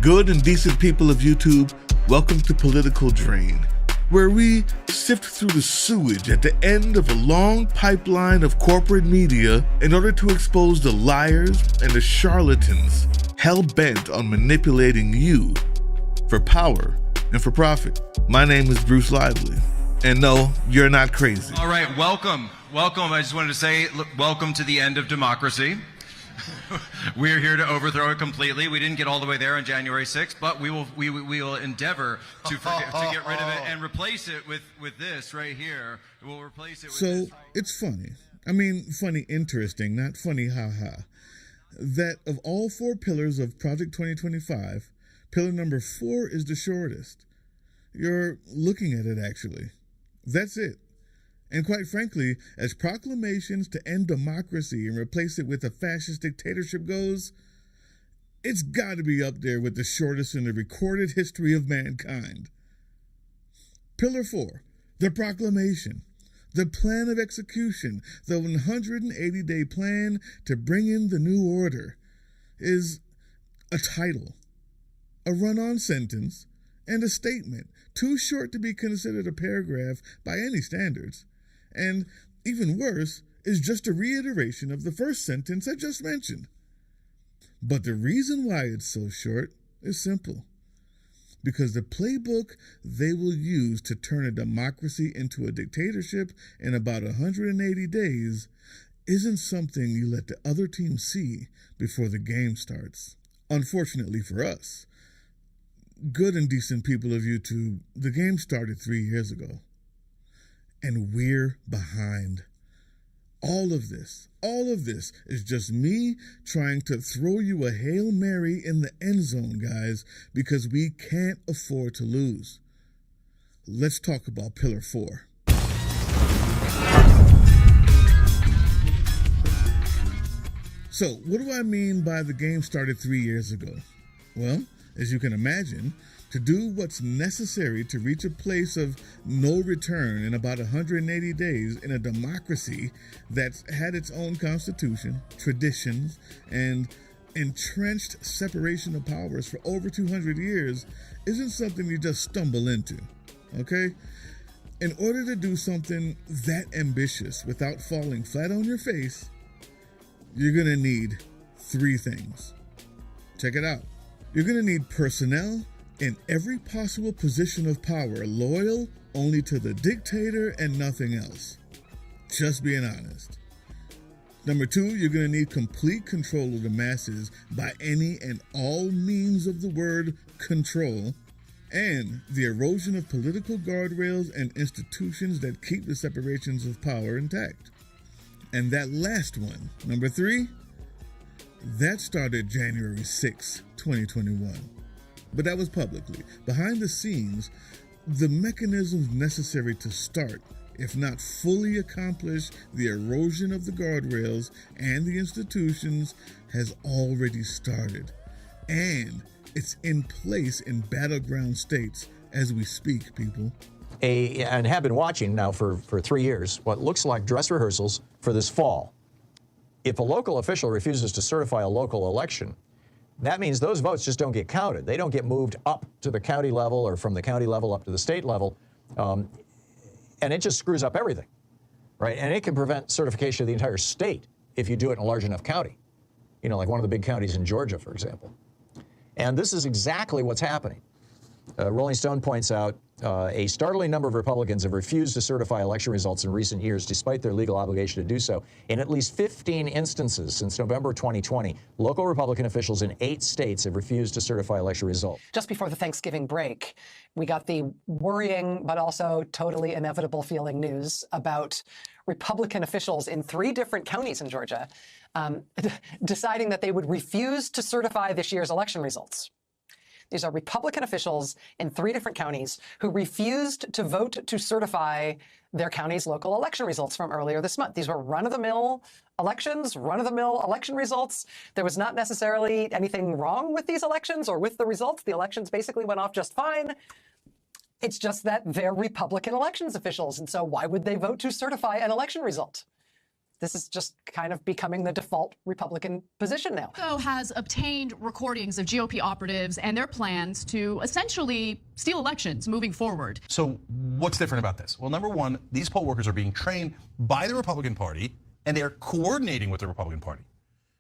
Good and decent people of YouTube, welcome to Political Drain, where we sift through the sewage at the end of a long pipeline of corporate media in order to expose the liars and the charlatans hell-bent on manipulating you for power and for profit. My name is Bruce Lively, and no, you're not crazy. All right, welcome. I just wanted to say, welcome to the end of democracy. We're here to overthrow it completely. We didn't get all the way there on January 6th, but we will endeavor to get rid of it and replace it with this right here. We'll replace it with this. So, it's funny. I mean, funny, interesting, not funny, ha-ha. That of all four pillars of Project 2025, pillar number 4 is the shortest. You're looking at it, actually. That's it. And quite frankly, as proclamations to end democracy and replace it with a fascist dictatorship goes, it's got to be up there with the shortest in the recorded history of mankind. Pillar 4, the proclamation, the plan of execution, the 180-day plan to bring in the new order, is a title, a run-on sentence, and a statement too short to be considered a paragraph by any standards. And even worse, is just a reiteration of the first sentence I just mentioned. But the reason why it's so short is simple. Because the playbook they will use to turn a democracy into a dictatorship in about 180 days isn't something you let the other team see before the game starts. Unfortunately for us, good and decent people of YouTube, the game started 3 years ago. And we're behind. All of this is just me trying to throw you a Hail Mary in the end zone, guys, because we can't afford to lose. Let's talk about Pillar 4. So, what do I mean by the game started 3 years ago? Well, as you can imagine, to do what's necessary to reach a place of no return in about 180 days in a democracy that's had its own constitution, traditions, and entrenched separation of powers for over 200 years isn't something you just stumble into, okay? In order to do something that ambitious without falling flat on your face, you're gonna need 3 things. Check it out. You're gonna need personnel in every possible position of power, loyal only to the dictator and nothing else. Just being honest. Number 2, you're going to need complete control of the masses by any and all means of the word control, and the erosion of political guardrails and institutions that keep the separations of power intact. And that last one, number 3, that started January 6, 2021. But that was publicly. Behind the scenes, the mechanisms necessary to start, if not fully accomplish, the erosion of the guardrails and the institutions has already started. And it's in place in battleground states as we speak, people. And have been watching now for 3 years what looks like dress rehearsals for this fall. If a local official refuses to certify a local election, that means those votes just don't get counted. They don't get moved up to the county level or from the county level up to the state level. And it just screws up everything, right? And it can prevent certification of the entire state if you do it in a large enough county. You know, like one of the big counties in Georgia, for example. And this is exactly what's happening. Rolling Stone points out a startling number of Republicans have refused to certify election results in recent years, despite their legal obligation to do so. In at least 15 instances since November 2020, local Republican officials in 8 states have refused to certify election results. Just before the Thanksgiving break, we got the worrying but also totally inevitable feeling news about Republican officials in 3 different counties in Georgia deciding that they would refuse to certify this year's election results. These are Republican officials in 3 different counties who refused to vote to certify their county's local election results from earlier this month. These were run-of-the-mill elections, run-of-the-mill election results. There was not necessarily anything wrong with these elections or with the results. The elections basically went off just fine. It's just that they're Republican elections officials, and so why would they vote to certify an election result? This is just kind of becoming the default Republican position now. Has obtained recordings of GOP operatives and their plans to essentially steal elections moving forward. So what's different about this? Well, number one, these poll workers are being trained by the Republican Party, and they're coordinating with the Republican Party.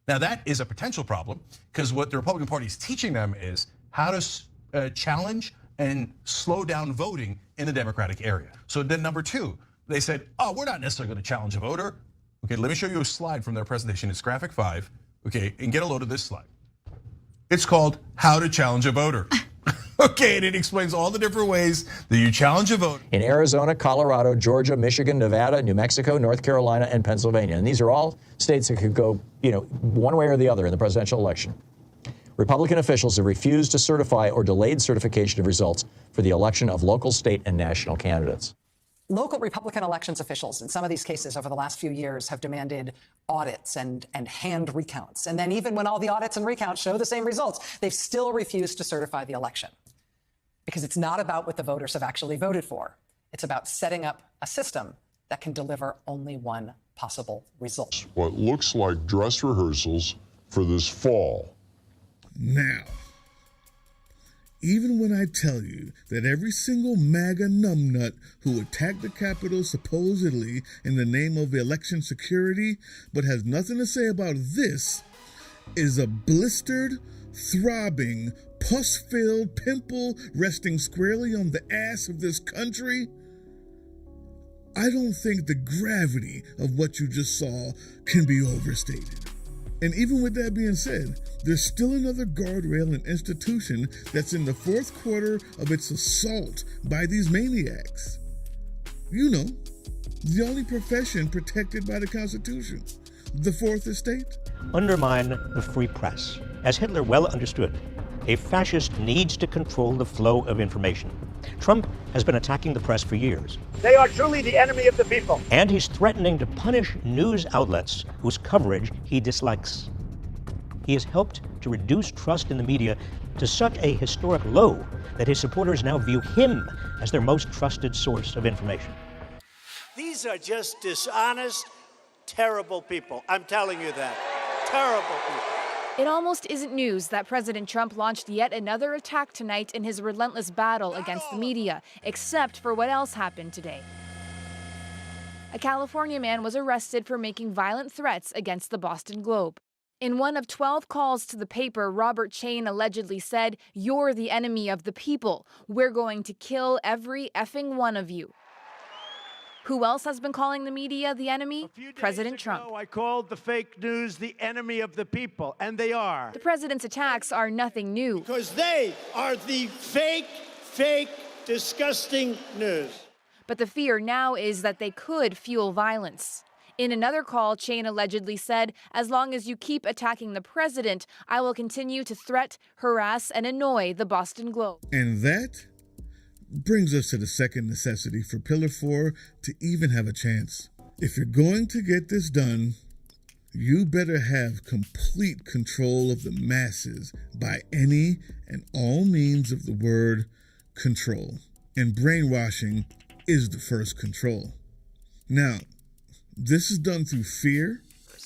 Now that is a potential problem, because what the Republican Party is teaching them is how to challenge and slow down voting in the Democratic area. So then number two, they said, oh, we're not necessarily going to challenge a voter. Okay, let me show you a slide from their presentation. It's graphic 5, okay, and get a load of this slide. It's called How to Challenge a Voter. Okay, and it explains all the different ways that you challenge a vote. In Arizona, Colorado, Georgia, Michigan, Nevada, New Mexico, North Carolina, and Pennsylvania. And these are all states that could go, one way or the other in the presidential election. Republican officials have refused to certify or delayed certification of results for the election of local, state, and national candidates. Local Republican elections officials in some of these cases over the last few years have demanded audits and hand recounts. And then even when all the audits and recounts show the same results, they've still refused to certify the election. Because it's not about what the voters have actually voted for. It's about setting up a system that can deliver only one possible result. What looks like dress rehearsals for this fall. Now, even when I tell you that every single MAGA numbnut who attacked the Capitol supposedly in the name of election security, but has nothing to say about this, is a blistered, throbbing, pus-filled pimple resting squarely on the ass of this country, I don't think the gravity of what you just saw can be overstated. And even with that being said, there's still another guardrail and institution that's in the fourth quarter of its assault by these maniacs. You know, the only profession protected by the Constitution, the Fourth Estate. Undermine the free press. As Hitler well understood, a fascist needs to control the flow of information. Trump has been attacking the press for years. They are truly the enemy of the people. And he's threatening to punish news outlets whose coverage he dislikes. He has helped to reduce trust in the media to such a historic low that his supporters now view him as their most trusted source of information. These are just dishonest, terrible people. I'm telling you that. Terrible people. It almost isn't news that President Trump launched yet another attack tonight in his relentless battle against the media, except for what else happened today. A California man was arrested for making violent threats against the Boston Globe. In one of 12 calls to the paper, Robert Chain allegedly said, "You're the enemy of the people. We're going to kill every effing one of you." Who else has been calling the media the enemy? President Trump. I called the fake news the enemy of the people, and they are. The president's attacks are nothing new. Because they are the fake, disgusting news. But the fear now is that they could fuel violence. In another call, Chain allegedly said, "As long as you keep attacking the president, I will continue to threat, harass, and annoy the Boston Globe." And that brings us to the second necessity for Pillar 4 to even have a chance. If you're going to get this done, you better have complete control of the masses by any and all means of the word control. And brainwashing is the first control. Now, this is done through fear,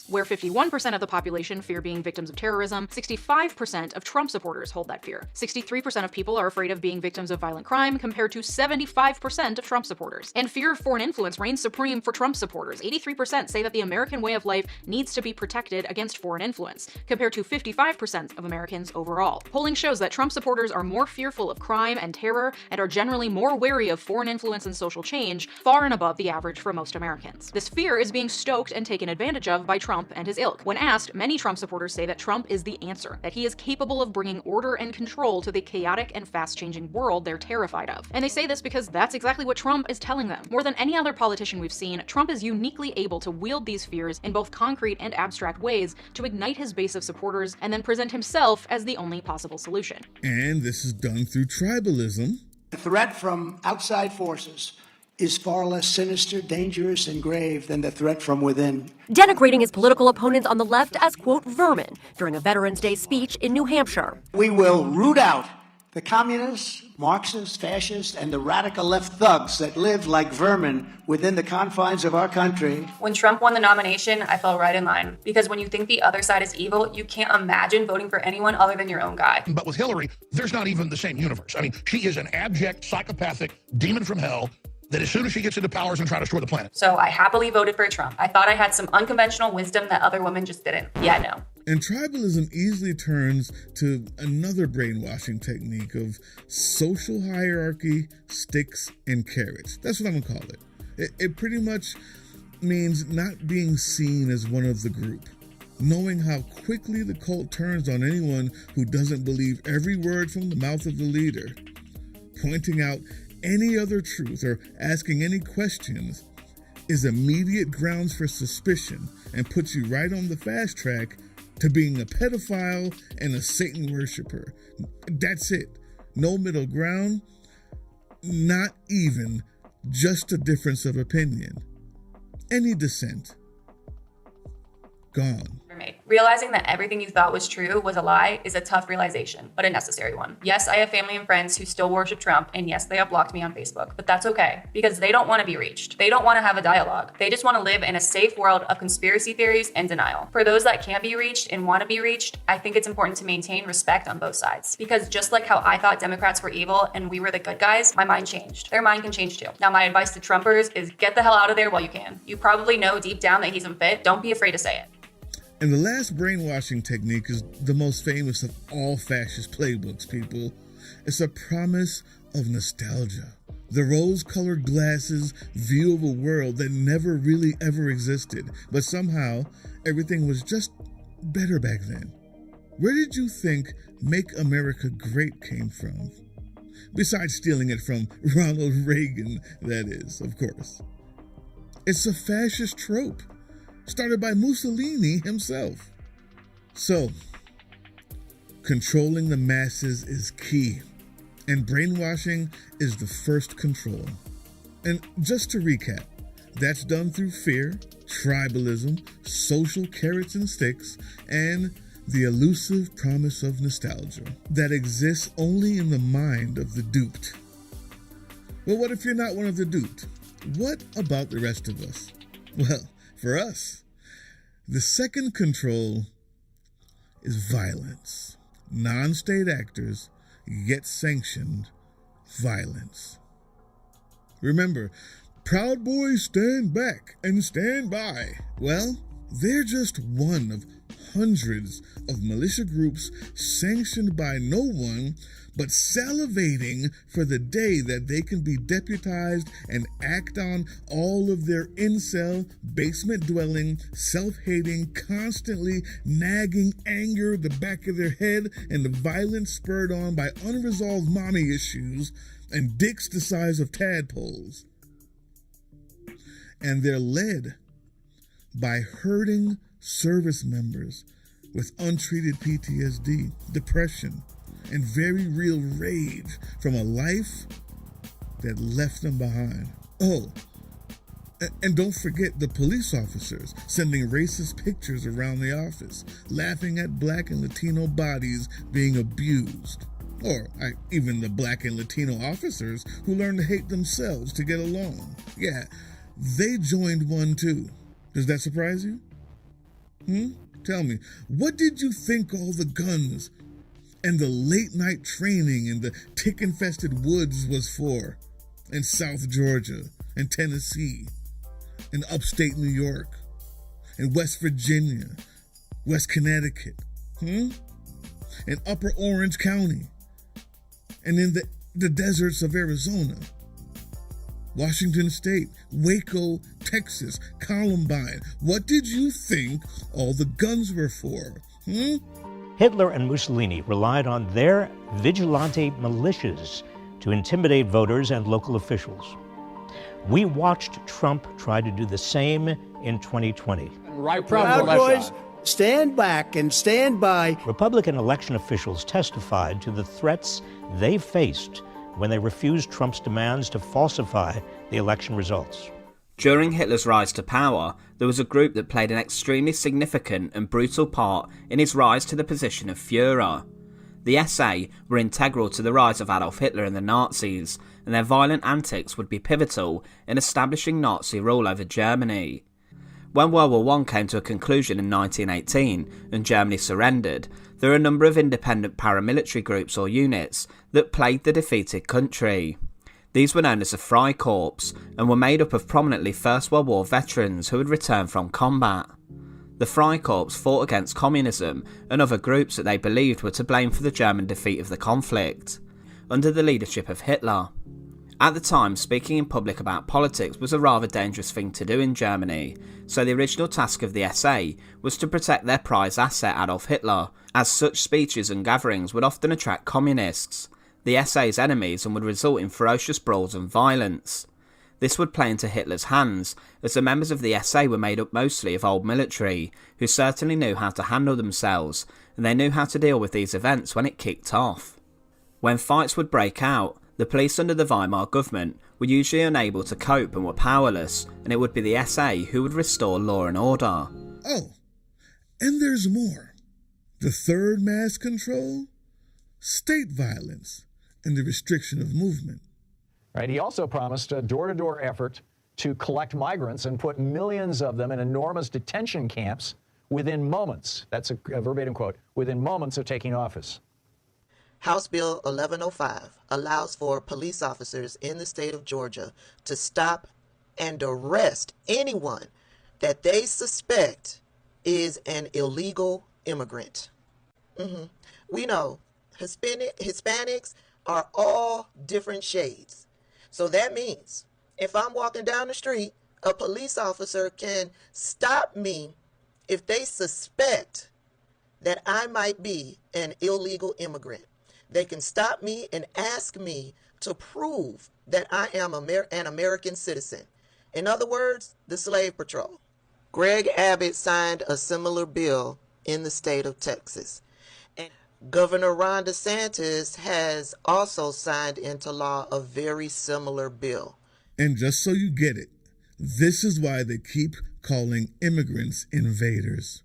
where 51% of the population fear being victims of terrorism, 65% of Trump supporters hold that fear. 63% of people are afraid of being victims of violent crime, compared to 75% of Trump supporters. And fear of foreign influence reigns supreme for Trump supporters. 83% say that the American way of life needs to be protected against foreign influence, compared to 55% of Americans overall. Polling shows that Trump supporters are more fearful of crime and terror and are generally more wary of foreign influence and social change, far and above the average for most Americans. This fear is being stoked and taken advantage of by Trump and his ilk. When asked, many Trump supporters say that Trump is the answer, that he is capable of bringing order and control to the chaotic and fast-changing world they're terrified of. And they say this because that's exactly what Trump is telling them. More than any other politician we've seen, Trump is uniquely able to wield these fears in both concrete and abstract ways to ignite his base of supporters and then present himself as the only possible solution. and this is done through tribalism. The threat from outside forces is far less sinister, dangerous, and grave than the threat from within. Denigrating his political opponents on the left as, quote, vermin during a Veterans Day speech in New Hampshire. We will root out The communists, Marxists, fascists, and the radical left thugs that live like vermin within the confines of our country. When Trump won the nomination, I fell right in line. Because when you think the other side is evil, you can't imagine voting for anyone other than your own guy. But with Hillary, there's not even the same universe. I mean, she is an abject, psychopathic demon from hell that as soon as she gets into power is going to try to destroy the planet. So I happily voted for Trump. I thought I had some unconventional wisdom that other women just didn't. Yeah, no. And tribalism easily turns to another brainwashing technique of social hierarchy, sticks, and carrots. That's what I'm going to call it. It pretty much means not being seen as one of the group, knowing how quickly the cult turns on anyone who doesn't believe every word from the mouth of the leader, pointing out any other truth or asking any questions is immediate grounds for suspicion and puts you right on the fast track to being a pedophile and a Satan worshiper. That's it. No middle ground, not even just a difference of opinion. Any dissent, gone. Realizing that everything you thought was true was a lie is a tough realization, but a necessary one. Yes, I have family and friends who still worship Trump, and yes, they have blocked me on Facebook, but that's okay, because they don't want to be reached. They don't want to have a dialogue. They just want to live in a safe world of conspiracy theories and denial. For those that can't be reached and want to be reached, I think it's important to maintain respect on both sides, because just like how I thought Democrats were evil and we were the good guys, my mind changed. Their mind can change too. Now, my advice to Trumpers is get the hell out of there while you can. You probably know deep down that he's unfit. Don't be afraid to say it. And the last brainwashing technique is the most famous of all fascist playbooks, people. It's a promise of nostalgia. The rose-colored glasses view of a world that never really ever existed, but somehow everything was just better back then. Where did you think Make America Great came from? Besides stealing it from Ronald Reagan, that is, of course. It's a fascist trope, started by Mussolini himself. So, controlling the masses is key, and brainwashing is the first control. And just to recap, that's done through fear, tribalism, social carrots and sticks, and the elusive promise of nostalgia that exists only in the mind of the duped. Well, what if you're not one of the duped? What about the rest of us? Well, for us, the second control is violence. Non-state actors, yet sanctioned violence. Remember, Proud Boys stand back and stand by. Well, they're just one of hundreds of militia groups sanctioned by no one, but salivating for the day that they can be deputized and act on all of their incel, basement-dwelling, self-hating, constantly nagging anger at the back of their head and the violence spurred on by unresolved mommy issues and dicks the size of tadpoles. And they're led by hurting service members with untreated PTSD, depression, and very real rage from a life that left them behind. Oh, and don't forget the police officers sending racist pictures around the office, laughing at Black and Latino bodies being abused. Or even the Black and Latino officers who learned to hate themselves to get along. Yeah, they joined one too. Does that surprise you? Tell me, what did you think all the guns and the late night training in the tick-infested woods was for? In South Georgia, and Tennessee, in upstate New York, in West Virginia, West Connecticut, in Upper Orange County, and in the deserts of Arizona, Washington State, Waco, Texas, Columbine. What did you think all the guns were for? Hitler and Mussolini relied on their vigilante militias to intimidate voters and local officials. We watched Trump try to do the same in 2020. Proud Boys, stand back and stand by. Republican election officials testified to the threats they faced when they refused Trump's demands to falsify the election results. During Hitler's rise to power, there was a group that played an extremely significant and brutal part in his rise to the position of Führer. The SA were integral to the rise of Adolf Hitler and the Nazis, and their violent antics would be pivotal in establishing Nazi rule over Germany. When World War I came to a conclusion in 1918 and Germany surrendered, there were a number of independent paramilitary groups or units that plagued the defeated country. These were known as the Freikorps and were made up of prominently First World War veterans who had returned from combat. The Freikorps fought against communism and other groups that they believed were to blame for the German defeat of the conflict, under the leadership of Hitler. At the time, speaking in public about politics was a rather dangerous thing to do in Germany, so the original task of the SA was to protect their prized asset Adolf Hitler, as such speeches and gatherings would often attract communists, the SA's enemies, and would result in ferocious brawls and violence. This would play into Hitler's hands, as the members of the SA were made up mostly of old military, who certainly knew how to handle themselves, and they knew how to deal with these events when it kicked off. When fights would break out, the police under the Weimar government were usually unable to cope and were powerless, and it would be the SA who would restore law and order. Oh, and there's more. The third mass control, state violence, and the restriction of movement. Right. He also promised a door-to-door effort to collect migrants and put millions of them in enormous detention camps within moments. That's a verbatim quote, within moments of taking office. House Bill 1105 allows for police officers in the state of Georgia to stop and arrest anyone that they suspect is an illegal immigrant. We know Hispanics are all different shades. So that means if I'm walking down the street, a police officer can stop me if they suspect that I might be an illegal immigrant. They can stop me and ask me to prove that I am an American citizen. In other words, the slave patrol. Greg Abbott signed a similar bill in the state of Texas. And Governor Ron DeSantis has also signed into law a very similar bill. And just so you get it, this is why they keep calling immigrants invaders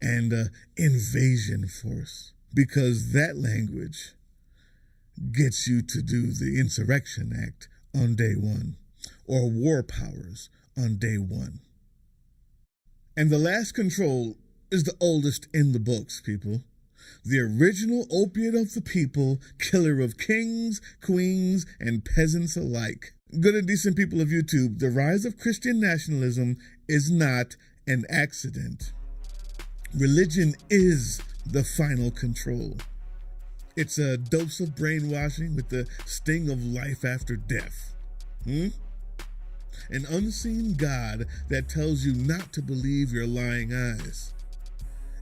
and invasion force. Because that language gets you to do the Insurrection Act on day one, or war powers on day one. And the last control is the oldest in the books, people. The original opiate of the people, killer of kings, queens, and peasants alike. Good and decent people of YouTube, the rise of Christian nationalism is not an accident. Religion is the final control. It's a dose of brainwashing with the sting of life after death. An unseen God that tells you not to believe your lying eyes.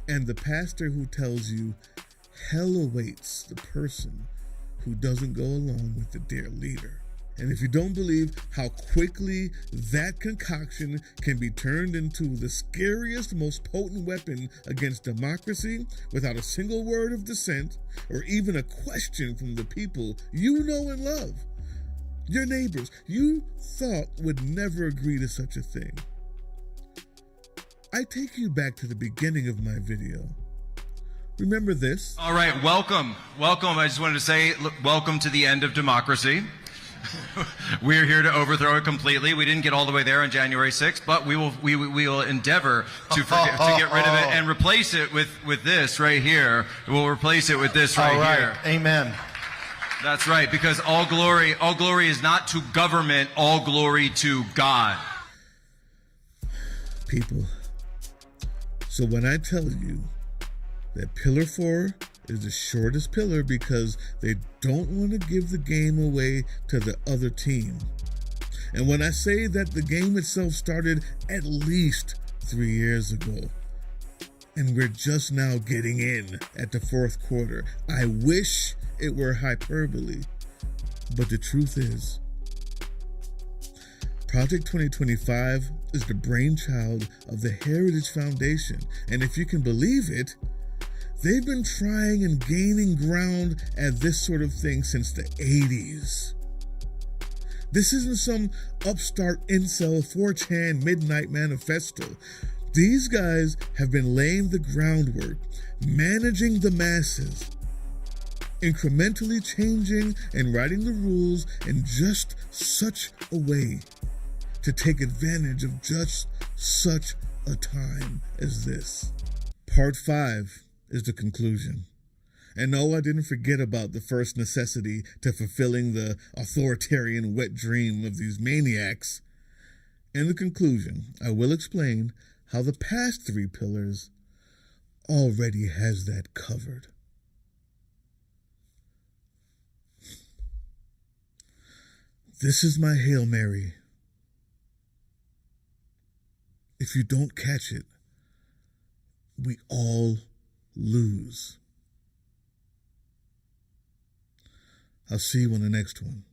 And the pastor who tells you hell awaits the person who doesn't go along with the dear leader. And if you don't believe how quickly that concoction can be turned into the scariest, most potent weapon against democracy without a single word of dissent or even a question from the people you know and love, your neighbors you thought would never agree to such a thing, I take you back to the beginning of my video. Remember this? All right, welcome. I just wanted to say, welcome to the end of democracy. We're here to overthrow it completely. We didn't get all the way there on January 6th, but we will endeavor to get rid of it and replace it with this right here. We'll replace it with this right here. Amen. That's right, because all glory is not to government, all glory to God. People, so when I tell you that Pillar 4 is the shortest pillar because they don't want to give the game away to the other team. And when I say that the game itself started at least 3 years ago, and we're just now getting in at the fourth quarter, I wish it were hyperbole, but the truth is, Project 2025 is the brainchild of the Heritage Foundation, and if you can believe it, they've been trying and gaining ground at this sort of thing since the 80s. This isn't some upstart incel 4chan midnight manifesto. These guys have been laying the groundwork, managing the masses, incrementally changing and writing the rules in just such a way to take advantage of just such a time as this. Part 5 is the conclusion. And no, I didn't forget about the first necessity to fulfilling the authoritarian wet dream of these maniacs. In the conclusion, I will explain how the past 3 pillars already has that covered. This is my Hail Mary. If you don't catch it, we all lose. I'll see you on the next one.